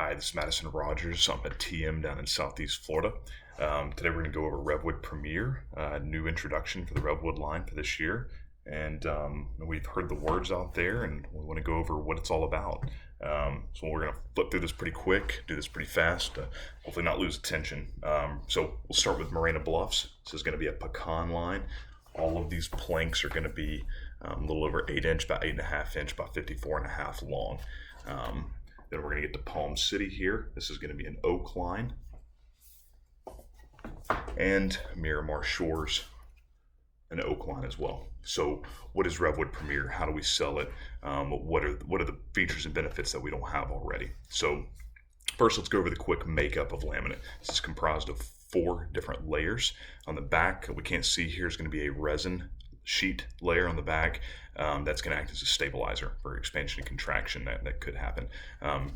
Hi, this is Madison Rogers. I'm a TM down in Southeast Florida. Today we're going to go over Revwood Premier, new introduction for the Revwood line for this year. And we've heard the words out there, and we want to go over what it's all about. So we're going to flip through this pretty quick, do this pretty fast, hopefully not lose attention. So we'll start with Marina Bluffs. This is going to be a pecan line. All of these planks are going to be a little over 8 inch, about 8.5 inch, about 54.5 long. Then we're going to get to Palm City here. This is going to be an oak line. And Miramar Shores, an oak line as well. So what is Revwood Premier? How do we sell it? What are the features and benefits that we don't have already? So first, let's go over the quick makeup of laminate. This is comprised of 4 different layers. On the back, we can't see here, is going to be a resin sheet layer on the back. That's going to act as a stabilizer for expansion and contraction that could happen.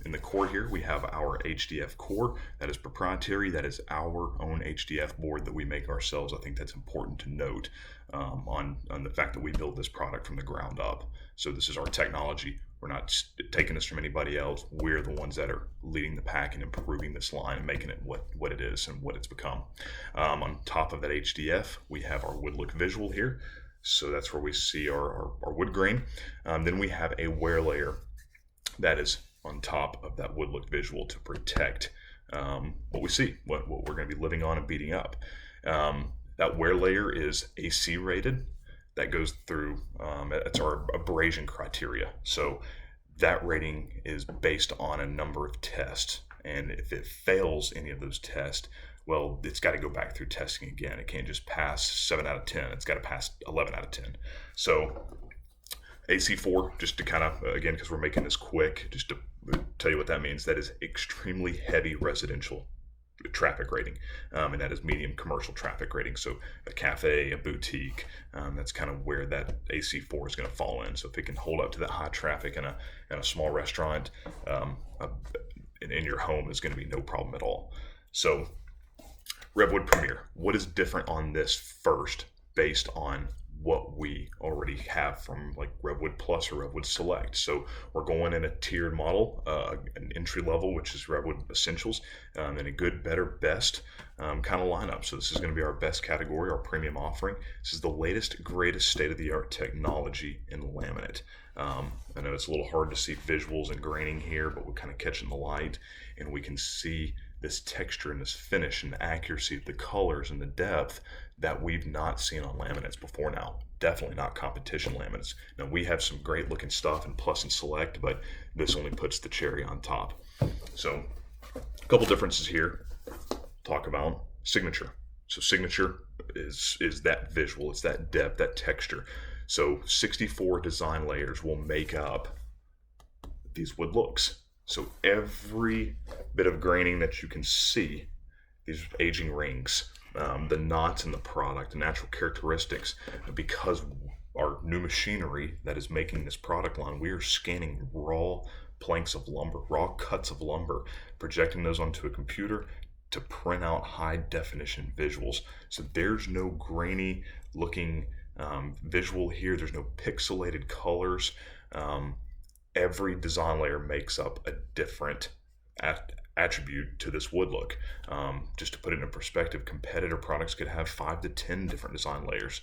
In the core here, we have our HDF core. That is proprietary. That is our own HDF board that we make ourselves. I think that's important to note on the fact that we build this product from the ground up. So this is our technology. We're not taking this from anybody else. We're the ones that are leading the pack and improving this line and making it what it is and what it's become. On top of that HDF, we have our wood look visual here. So that's where we see our wood grain. Then we have a wear layer that is on top of that wood look visual to protect what we see, what we're going to be living on and beating up. That wear layer is AC rated. That goes through, it's our abrasion criteria. So that rating is based on a number of tests. And if it fails any of those tests, well, it's got to go back through testing again. It can't just pass 7 out of 10. It's got to pass 11 out of 10. So AC4, just to kind of, again, because we're making this quick, just to tell you what that means, that is extremely heavy residential traffic rating, and that is medium commercial traffic rating. So a cafe, a boutique, that's kind of where that AC4 is going to fall in. So if it can hold up to that high traffic in a small restaurant, in your home, is going to be no problem at all. So Revwood Premier, what is different on this first based on what we already have from like Revwood Plus or Revwood Select? So we're going in a tiered model, an entry level, which is Revwood Essentials, and a good, better, best kind of lineup. So this is going to be our best category, our premium offering. This is the latest, greatest state-of-the-art technology in laminate. I know it's a little hard to see visuals and graining here, but we're kind of catching the light, and we can see this texture and this finish and the accuracy of the colors and the depth that we've not seen on laminates before now. Definitely not competition laminates. Now, we have some great looking stuff in Plus and Select, but this only puts the cherry on top. So a couple differences here. Talk about signature. So signature is that visual, it's that depth, that texture. So 64 design layers will make up these wood looks. So every bit of graining that you can see, these aging rings, the knots in the product, the natural characteristics, because our new machinery that is making this product line, we are scanning raw planks of lumber, raw cuts of lumber, projecting those onto a computer to print out high definition visuals. So there's no grainy looking visual here. There's no pixelated colors. Every design layer makes up a different attribute to this wood look. Just to put it in perspective, competitor products could have 5 to 10 different design layers.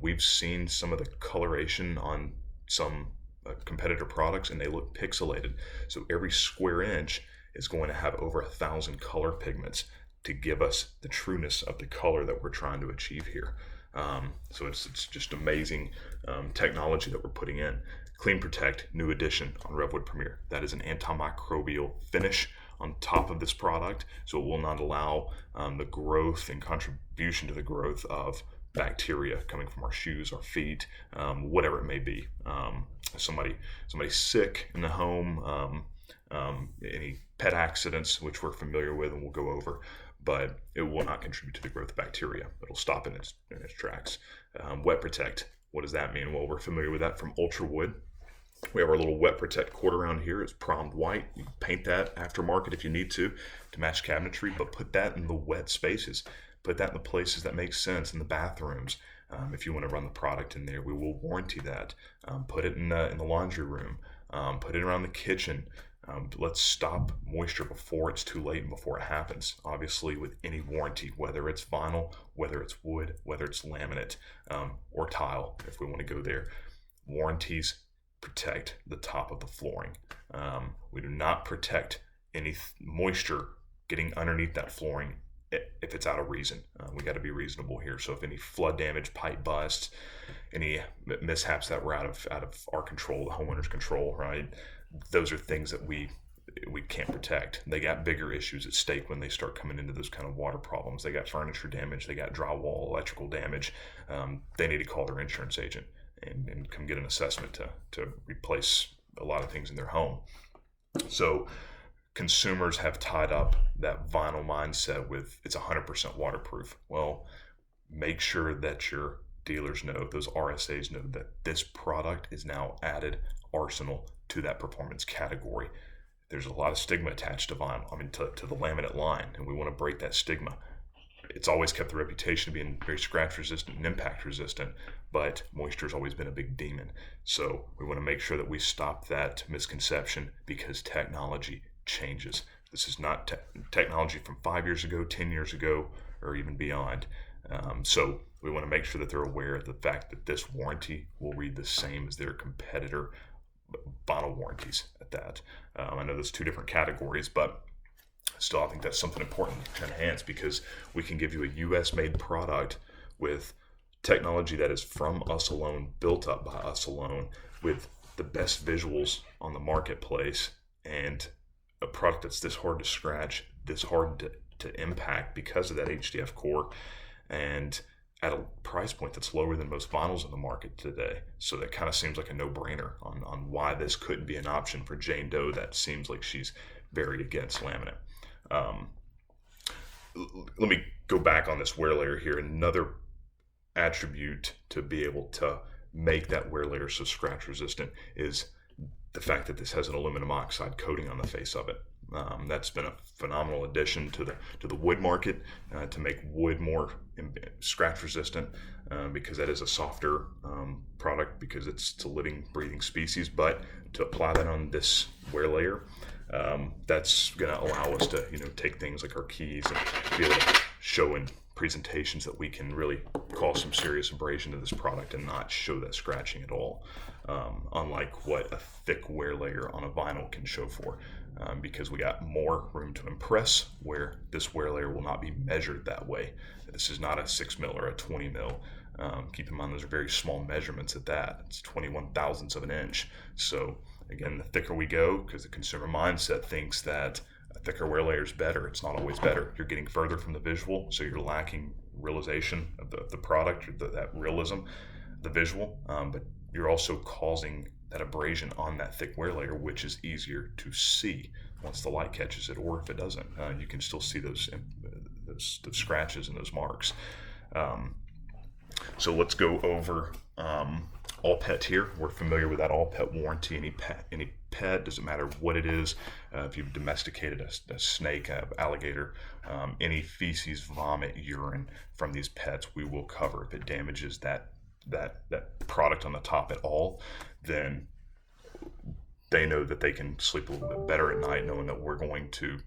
We've seen some of the coloration on some competitor products, and they look pixelated. So every square inch is going to have over 1,000 color pigments to give us the trueness of the color that we're trying to achieve here. So it's just amazing technology that we're putting in. Clean Protect, new addition on Revwood Premier. That is an antimicrobial finish on top of this product, so it will not allow the growth and contribution to the growth of bacteria coming from our shoes, our feet, whatever it may be. Somebody sick in the home, any pet accidents, which we're familiar with and we'll go over, but it will not contribute to the growth of bacteria. It'll stop in its tracks. Wet Protect. What does that mean? Well, we're familiar with that from Ultra Wood. We have our little Wet Protect cord around here. It's primed white. You can paint that aftermarket if you need to match cabinetry, but put that in the wet spaces. Put that in the places that make sense, in the bathrooms. If you want to run the product in there, we will warranty that. Put it in the laundry room. Put it around the kitchen. Let's stop moisture before it's too late and before it happens. Obviously, with any warranty, whether it's vinyl, whether it's wood, whether it's laminate, or tile, if we want to go there, warranties protect the top of the flooring. We do not protect any moisture getting underneath that flooring if it's out of reason. We got to be reasonable here. So if any flood damage, pipe busts, any mishaps that were out of our control, the homeowner's control, right? Those are things that we can't protect. They got bigger issues at stake when they start coming into those kind of water problems. They got furniture damage, they got drywall, electrical damage. They need to call their insurance agent and come get an assessment to replace a lot of things in their home. So consumers have tied up that vinyl mindset with it's 100% waterproof. Well, make sure that your dealers know, those RSAs know, that this product is now added arsenal to that performance category. There's a lot of stigma attached to vinyl, to the laminate line, and we want to break that stigma. It's always kept the reputation of being very scratch resistant and impact resistant, but moisture has always been a big demon. So we want to make sure that we stop that misconception, because technology changes. This is not technology from 5 years ago, 10 years ago, or even beyond. So we want to make sure that they're aware of the fact that this warranty will read the same as their competitor vinyl warranties at that. I know there's two different categories, but still I think that's something important to enhance, because we can give you a US made product with technology that is from us alone, built up by us alone, with the best visuals on the marketplace, and a product that's this hard to scratch, this hard to impact because of that HDF core, and at a price point that's lower than most vinyls in the market today. So that kind of seems like a no-brainer on why this couldn't be an option for Jane Doe that seems like she's very against laminate. Let me go back on this wear layer here. Another attribute to be able to make that wear layer so scratch resistant is the fact that this has an aluminum oxide coating on the face of it. That's been a phenomenal addition to the wood market to make wood more scratch resistant, because that is a softer product, because it's a living, breathing species. But to apply that on this wear layer, that's going to allow us to take things like our keys and be able to show in presentations that we can really cause some serious abrasion to this product and not show that scratching at all, unlike what a thick wear layer on a vinyl can show for, because we got more room to impress, where this wear layer will not be measured that way. This is not a 6 mil or a 20 mil. Keep in mind those are very small measurements at that. It's 21 thousandths of an inch. So again, the thicker we go, because the consumer mindset thinks that a thicker wear layer is better. It's not always better. You're getting further from the visual, so you're lacking realization of the product, that realism, the visual, but you're also causing that abrasion on that thick wear layer, which is easier to see once the light catches it, or if it doesn't, you can still see those scratches and those marks. So let's go over all pet here. We're familiar with that all pet warranty. Any pet, doesn't matter what it is. If you've domesticated a snake, alligator, any feces, vomit, urine from these pets, we will cover. If it damages that product on the top at all, then they know that they can sleep a little bit better at night, knowing that we're going to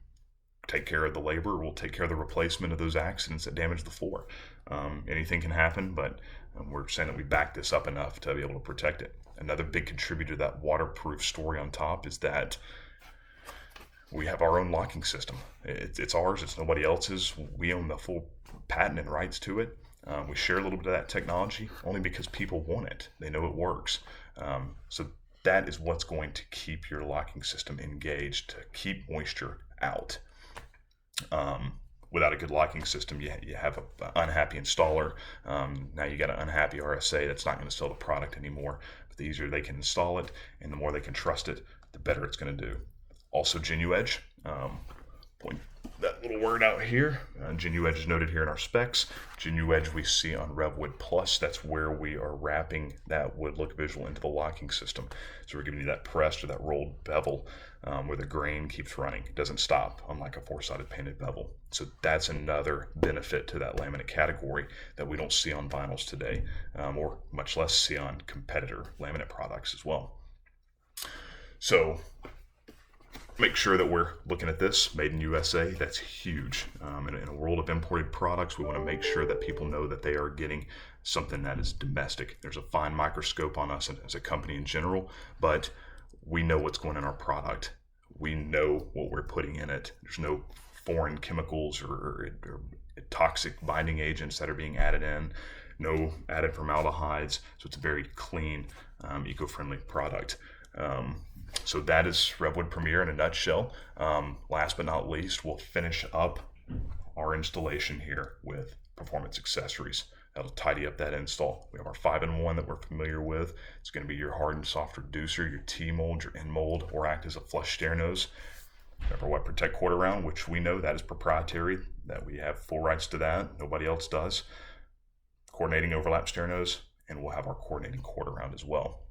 take care of the labor. We'll take care of the replacement of those accidents that damage the floor. Anything can happen, but we're saying that we back this up enough to be able to protect it. Another big contributor to that waterproof story on top is that we have our own locking system. It's ours. It's nobody else's. We own the full patent and rights to it. We share a little bit of that technology only because people want it. They know it works. So that is what's going to keep your locking system engaged, to keep moisture out. Without a good locking system, you have an unhappy installer. Now you got an unhappy RSA that's not going to sell the product anymore. But the easier they can install it and the more they can trust it, the better it's going to do. Also, GenuEdge. Point that little word out here. GenuEdge is noted here in our specs. GenuEdge we see on Revwood Plus. That's where we are wrapping that wood look visual into the locking system. So we're giving you that pressed or that rolled bevel where the grain keeps running. It doesn't stop, unlike a four-sided painted bevel. So that's another benefit to that laminate category that we don't see on vinyls today, or much less see on competitor laminate products as well. So make sure that we're looking at this made in USA. That's huge. In a world of imported products, we want to make sure that people know that they are getting something that is domestic. There's a fine microscope on us as a company in general, but we know what's going in our product. We know what we're putting in it. There's no foreign chemicals or toxic binding agents that are being added in, no added formaldehydes. So it's a very clean, eco-friendly product. So that is Revwood Premier in a nutshell. Last but not least, we'll finish up our installation here with performance accessories. That'll tidy up that install. We have our 5-in-1 that we're familiar with. It's going to be your hard and soft reducer, your T-mold, your N-mold, or act as a flush stair nose. We have our Wet Protect quarter round, which we know that is proprietary, that we have full rights to that. Nobody else does. Coordinating overlap stair nose, and we'll have our coordinating quarter round as well.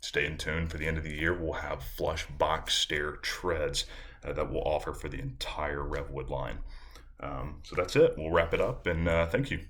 Stay in tune. For the end of the year, we'll have flush box stair treads that we'll offer for the entire Revwood line. So that's it. We'll wrap it up, and thank you.